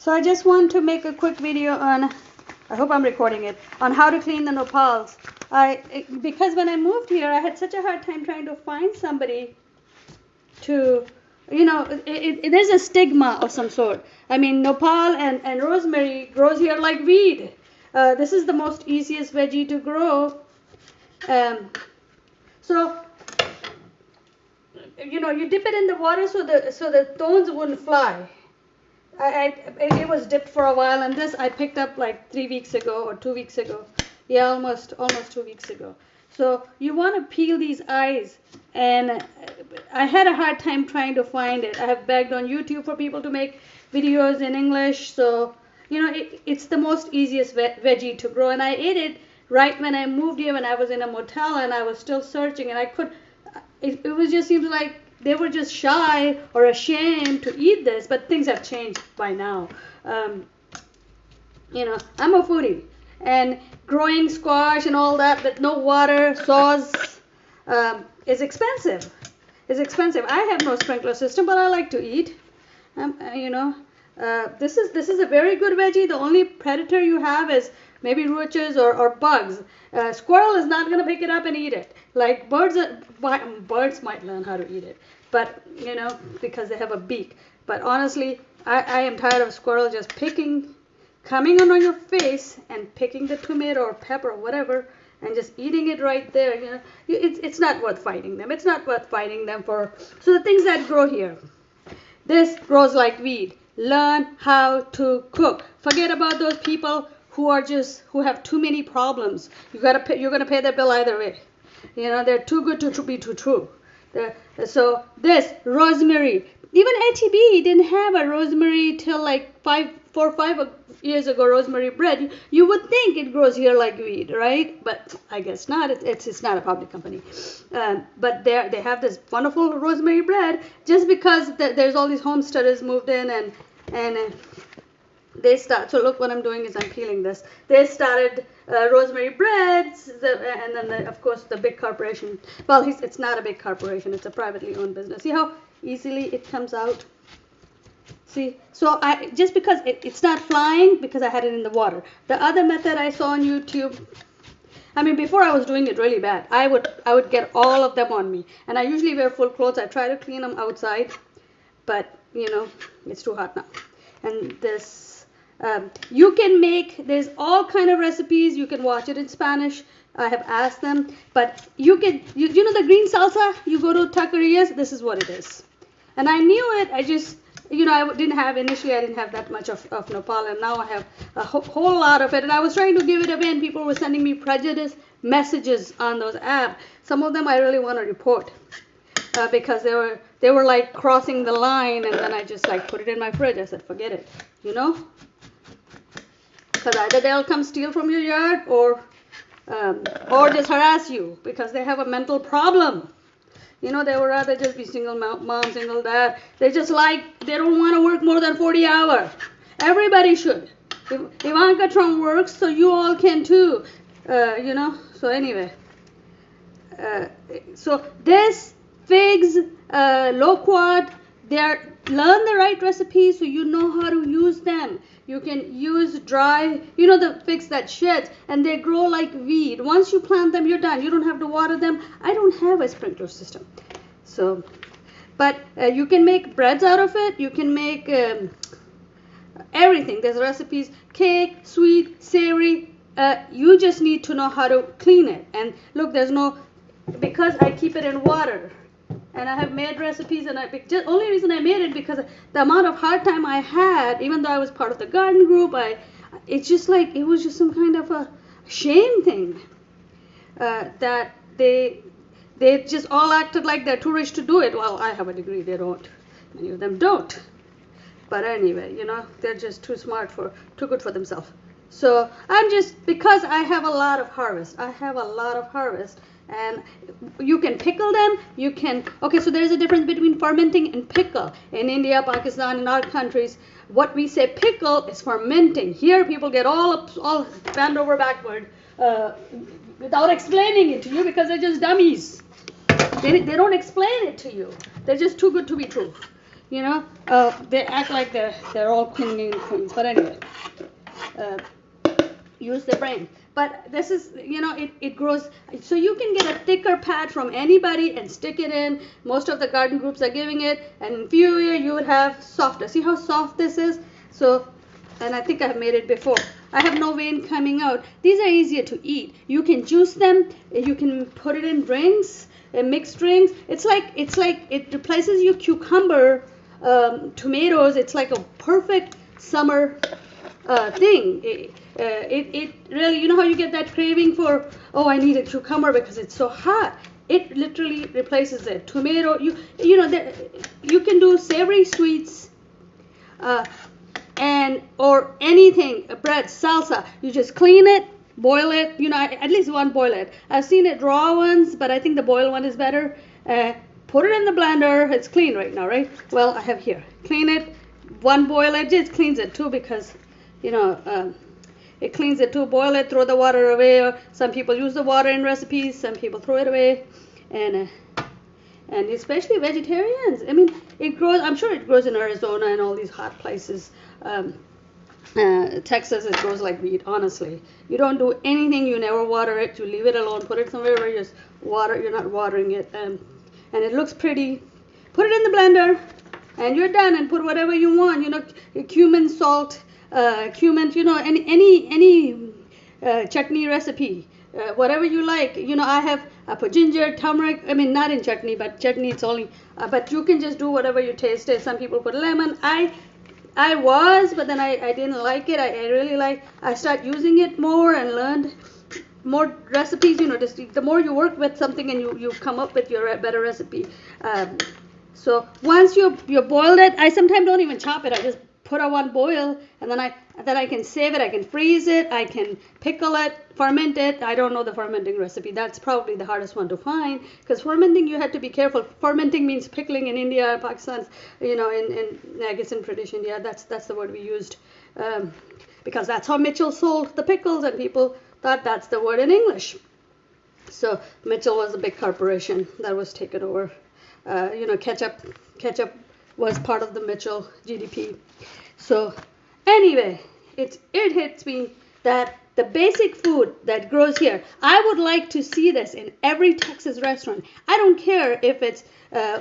So I just want to make a quick video on, I hope I'm recording it, on how to clean the nopals. Because when I moved here, I had such a hard time trying to find somebody to, there's a stigma of some sort. I mean, nopal and rosemary grows here like weed. This is the most easiest veggie to grow. So you dip it in the water so the thorns wouldn't fly. It was dipped for a while, and this I picked up like 3 weeks ago or 2 weeks ago. Yeah, almost 2 weeks ago. So you want to peel these eyes, and I had a hard time trying to find it. I have begged on YouTube for people to make videos in English. So it's the most easiest veggie to grow, and I ate it right when I moved here when I was in a motel, and I was still searching, and I could. It was just seems like they were just shy or ashamed to eat this, but things have changed by now. I'm a foodie, and growing squash and all that with no water, sauce, is expensive. I have no sprinkler system, but I like to eat. This is a very good veggie. The only predator you have is maybe roaches or bugs. Squirrel is not going to pick it up and eat it. Like birds might learn how to eat it, but because they have a beak. But honestly, I am tired of squirrel just coming on your face and picking the tomato or pepper or whatever and just eating it right there. It's not worth fighting them. It's not worth fighting them for. So the things that grow here, this grows like weed. Learn how to cook. Forget about those people who have too many problems. You're gonna pay their bill either way. They're too good to be too true. So this rosemary, even ATB didn't have a rosemary till like 4 or 5 years ago. Rosemary bread. You would think it grows here like weed, right? But I guess not. It's not a public company. But they have this wonderful rosemary bread just because there's all these homesteaders moved in and they start. So look, what I'm doing is I'm peeling this. They started rosemary breads, and then of course the big corporation. Well, it's not a big corporation. It's a privately owned business. See how easily it comes out. See, so just because it's not flying because I had it in the water. The other method I saw on YouTube. I mean, before I was doing it really bad. I would get all of them on me, and I usually wear full clothes. I try to clean them outside, but it's too hot now. And this, you can make. There's all kind of recipes. You can watch it in Spanish. I have asked them, but you can. You know the green salsa. You go to taquerias. This is what it is. And I knew it. I just. Initially I didn't have that much of nopal, and now I have a whole lot of it, and I was trying to give it away, and people were sending me prejudice messages on those apps. Some of them I really want to report because they were like crossing the line, and then I just like put it in my fridge. I said, forget it, because either they'll come steal from your yard or just harass you because they have a mental problem. They would rather just be single mom, single dad. They don't want to work more than 40 hours. Everybody should. If Ivanka Trump works, so you all can too. So anyway. So this, figs, loquat, learn the right recipes so you know how to use them. You can use dry, the figs that sheds, and they grow like weed. Once you plant them, you're done. You don't have to water them. I don't have a sprinkler system. So, but you can make breads out of it. You can make everything. There's recipes, cake, sweet, savory. You just need to know how to clean it. And look, because I keep it in water. And I have made recipes, and the only reason I made it because the amount of hard time I had, even though I was part of the garden group, it's just like it was just some kind of a shame thing that they just all acted like they're too rich to do it. Well, I have a degree, they don't. Many of them don't. But anyway, they're just too good for themselves. So because I have a lot of harvest. And you can pickle them. So there's a difference between fermenting and pickle. In India, Pakistan, in our countries, what we say pickle is fermenting. Here people get all bent over backward without explaining it to you because they're just dummies. They don't explain it to you. They're just too good to be true. They act like they're all king and queens. But anyway, uh, use the brain. But this is, it grows. So you can get a thicker pad from anybody and stick it in. Most of the garden groups are giving it. And in a few years, you would have softer. See how soft this is? So, and I think I've made it before. I have no vein coming out. These are easier to eat. You can juice them. You can put it in drinks, mixed drinks. It's like it replaces your cucumber, tomatoes. It's like a perfect summer thing. It really, you know how you get that craving for, oh, I need a cucumber because it's so hot. It literally replaces it. Tomato, you can do savory sweets, or anything, bread, salsa. You just clean it, boil it. At least one boil it. I've seen it raw ones, but I think the boiled one is better. Put it in the blender. It's clean right now, right? Well, I have here. Clean it. One boil it. Just cleans it too because, it cleans it too. Boil it. Throw the water away. Some people use the water in recipes. Some people throw it away. And especially vegetarians. I mean, it grows. I'm sure it grows in Arizona and all these hot places. Texas, it grows like wheat. Honestly, you don't do anything. You never water it. You leave it alone. Put it somewhere where you just water. You're not watering it. And it looks pretty. Put it in the blender, and you're done. And put whatever you want. Cumin, salt, cumin. Any chutney recipe. Whatever you like. I put ginger, turmeric. I mean, not in chutney, but chutney it's only. But you can just do whatever you taste it. Some people put lemon. But then I didn't like it. I started using it more and learned more recipes. The more you work with something and you come up with your better recipe. So once you boiled it, I sometimes don't even chop it. I just put it on boil, and then I can save it. I can freeze it. I can pickle it, ferment it. I don't know the fermenting recipe. That's probably the hardest one to find, because fermenting you have to be careful. Fermenting means pickling in India, Pakistan. In I guess in British India, that's the word we used, because that's how Mitchell sold the pickles, and people thought that's the word in English. So Mitchell was a big corporation that was taken over. Ketchup was part of the Mitchell GDP. So anyway, it hits me that the basic food that grows here, I would like to see this in every Texas restaurant. I don't care if it's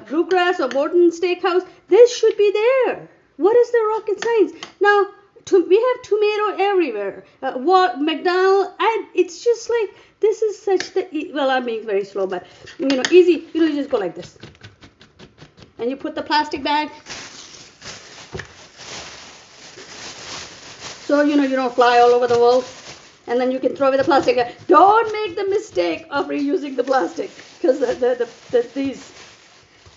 Bluegrass or Morton Steakhouse. This should be there. What is the rocket science? Now, we have tomato everywhere. McDonald's, and it's just like, this is such well, I'm being very slow, but, easy. You just go like this. And you put the plastic bag. So, you don't fly all over the world. And then you can throw away the plastic. Don't make the mistake of reusing the plastic. Because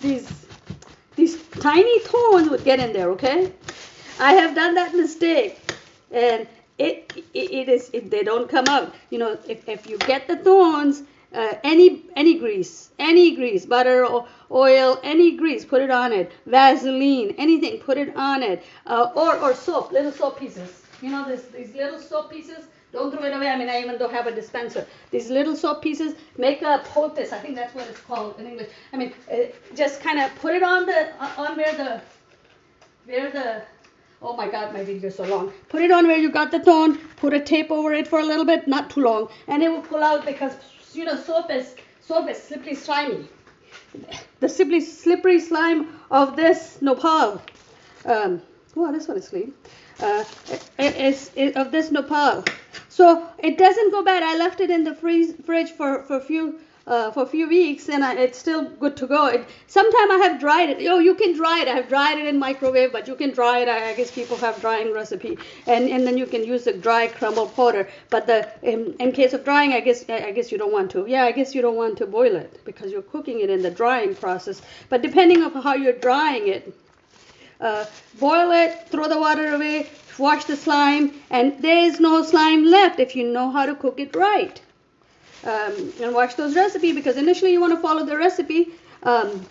these tiny thorns would get in there, okay? I have done that mistake. And they don't come out. If you get the thorns, any grease, butter or oil, any grease, put it on it. Vaseline, anything, put it on it. Or soap, little soap pieces. These little soap pieces, don't throw it away. I mean, I even don't have a dispenser. These little soap pieces, make a poultice. I think that's what it's called in English. I mean, just kind of put it on where the oh my God, my video is so long. Put it on where you got the thorn. Put a tape over it for a little bit, not too long, and it will pull out, because soap is slippery, slimy. The slippery slime of this nopal. This one is clean. Is of this nopal. So it doesn't go bad. I left it in the fridge for a few weeks, and it's still good to go. Sometimes I have dried it. You can dry it. I have dried it in microwave, but you can dry it. I guess people have drying recipe, and then you can use the dry crumble powder. But in case of drying, I guess you don't want to. Yeah, I guess you don't want to boil it because you're cooking it in the drying process. But depending on how you're drying it, boil it, throw the water away, wash the slime, and there is no slime left if you know how to cook it right. And watch those recipes, because initially you want to follow the recipe. And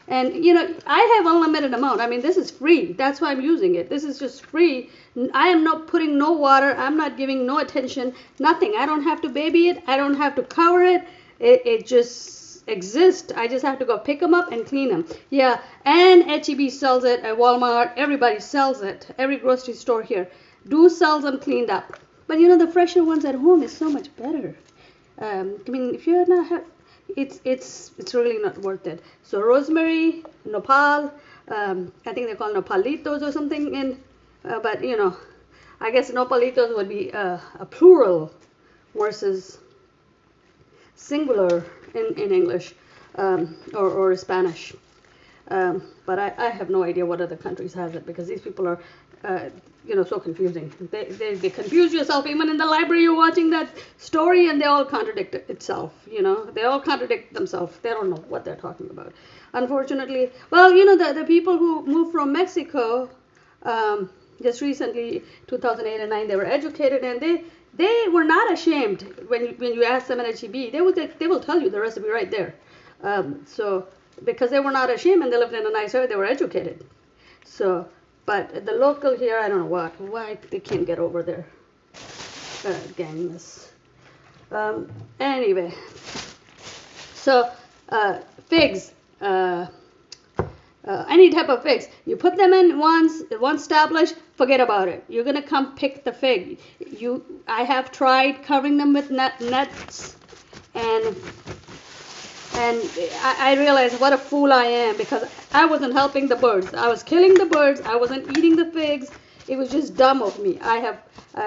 I have unlimited amount. I mean, this is free. That's why I'm using it. This is just free. I am not putting no water. I'm not giving no attention. Nothing. I don't have to baby it. I don't have to cover it. It just exist. I just have to go pick them up and clean them. Yeah, and HEB sells it at Walmart. Everybody sells it. Every grocery store here sells them cleaned up. But the fresher ones at home is so much better. I mean, if you're not, it's really not worth it. So rosemary, nopal. I think they're called nopalitos or something. But I guess nopalitos would be a plural versus singular in English or Spanish. But I have no idea what other countries have it, because these people are, so confusing. They confuse yourself. Even in the library, you're watching that story and they all contradict itself. They all contradict themselves. They don't know what they're talking about. Unfortunately, well, the people who moved from Mexico just recently, 2008 and 9, they were educated, and they were not ashamed when you ask them at HEB. They will tell you the recipe right there. So because they were not ashamed and they lived in a nice area, they were educated. So, but the local here, I don't know why they can't get over their gangness. Anyway, so figs. Any type of figs, you put them in once established, forget about it. You're gonna come pick the fig. I have tried covering them with nets, and I realized what a fool I am, because I wasn't helping the birds. I was killing the birds. I wasn't eating the figs. It was just dumb of me.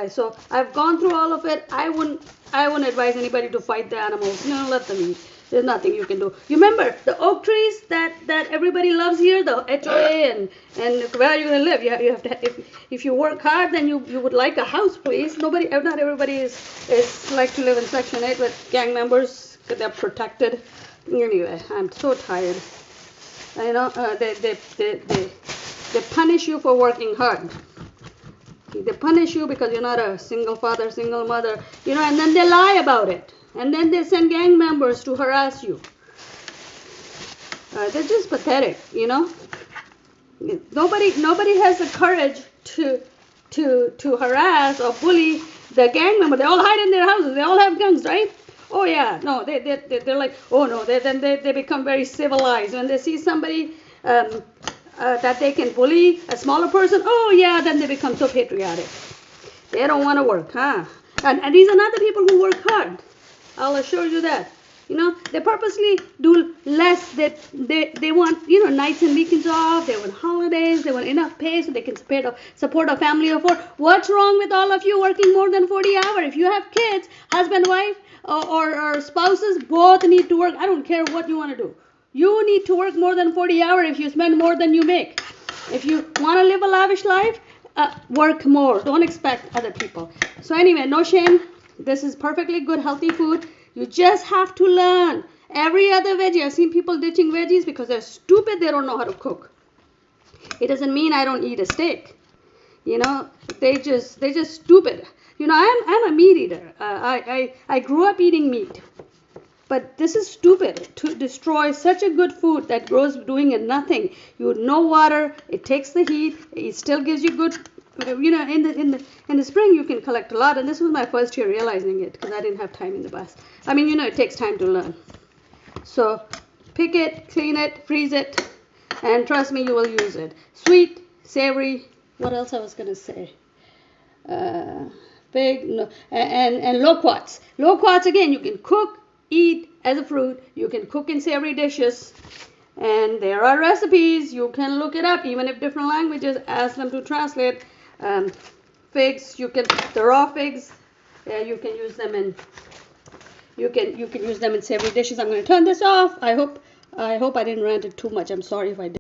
So I've gone through all of it. I wouldn't advise anybody to fight the animals. Let them eat. There's nothing you can do. You remember the oak trees that everybody loves here, the HOA, and where are you going to live? You have to, if you work hard, then you would like a house, please. Not everybody is like to live in Section 8 with gang members, because they're protected. Anyway, I'm so tired. They punish you for working hard. They punish you because you're not a single father, single mother, and then they lie about it. And then they send gang members to harass you. They're just pathetic, Nobody has the courage to harass or bully the gang member. They all hide in their houses. They all have guns, right? Oh yeah, no, they're like, oh no. Then they become very civilized when they see somebody that they can bully, a smaller person. Oh yeah, then they become so patriotic. They don't want to work, huh? And these are not the people who work hard. I'll assure you that. They purposely do less. They want, nights and weekends off. They want holidays. They want enough pay so they can support a family of 4. What's wrong with all of you working more than 40 hours? If you have kids, husband, wife, or spouses, both need to work. I don't care what you want to do. You need to work more than 40 hours if you spend more than you make. If you want to live a lavish life, work more. Don't expect other people. So anyway, no shame. This is perfectly good, healthy food. You just have to learn. Every other veggie, I've seen people ditching veggies because they're stupid. They don't know how to cook. It doesn't mean I don't eat a steak. They just stupid. I'm a meat eater. I grew up eating meat. But this is stupid to destroy such a good food that grows doing nothing. No water. It takes the heat. It still gives you good. In the spring you can collect a lot, and this was my first year realizing it, because I didn't have time in the past. It takes time to learn. So pick it, clean it, freeze it, and trust me, you will use it. Sweet, savory. What else I was gonna say? Big, no, and loquats. Loquats again. You can cook, eat as a fruit. You can cook in savory dishes. And there are recipes. You can look it up, even if different languages. Ask them to translate. Figs, the raw figs, you can use them in savory dishes. I'm going to turn this off. I hope I didn't rant it too much. I'm sorry if I did.